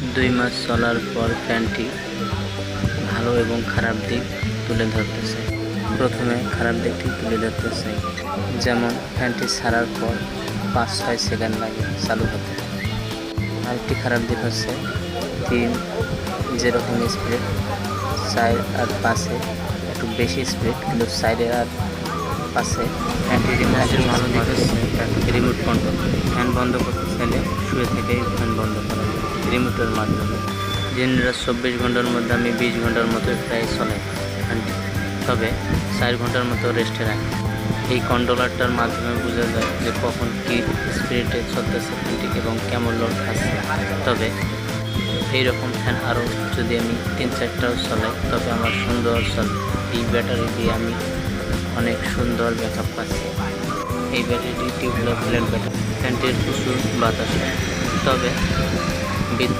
2 মাস চলার পর ফ্যানটি ভালো এবং খারাপ দিক তুলে ধরতেছে। প্রথমে খারাপ দিকটি তুলে ধরতে চাই, যেমন ফ্যানটি ছাড়ার পর 5-6 সেকেন্ড লাগে চালু হতে। আরেকটি খারাপ দিক হচ্ছে 3 যেরকম স্পিড 4 আর 5-এ একটু বেশি স্পিড, কিন্তু 4 আর 5-এ ফ্যানটি রিমোটের ভালো দিক হচ্ছে রিমোট কন্ট্রোল। ফ্যান বন্ধ করতে চাইলে শুয়ে থেকেই ফ্যান বন্ধ করা যায় রিমোটের মাধ্যমে। দিনরাত 24 ঘন্টার মধ্যে আমি 20 ঘন্টার মতো প্রায় চলাই ফ্যানটি, তবে 4 ঘন্টার মতো রেস্টে রাখি। এই কন্ট্রোলারটার মাধ্যমে বোঝা যায় যে কখন কী স্পিডে চলতেছে ফ্যানটি এবং কেমন লোড খাচ্ছে। তবে এইরকম ফ্যান আরও যদি আমি 3-4টাও চলাই তবে আমার সুন্দর চলে। এই ব্যাটারি দিয়ে আমি অনেক সুন্দর ব্যাকআপ পাচ্ছি। এই ব্যাটারিটি টিউবওয়েল ব্যাটারি। ফ্যানটির প্রচুর বাতাস, তবে বিদ্যুৎ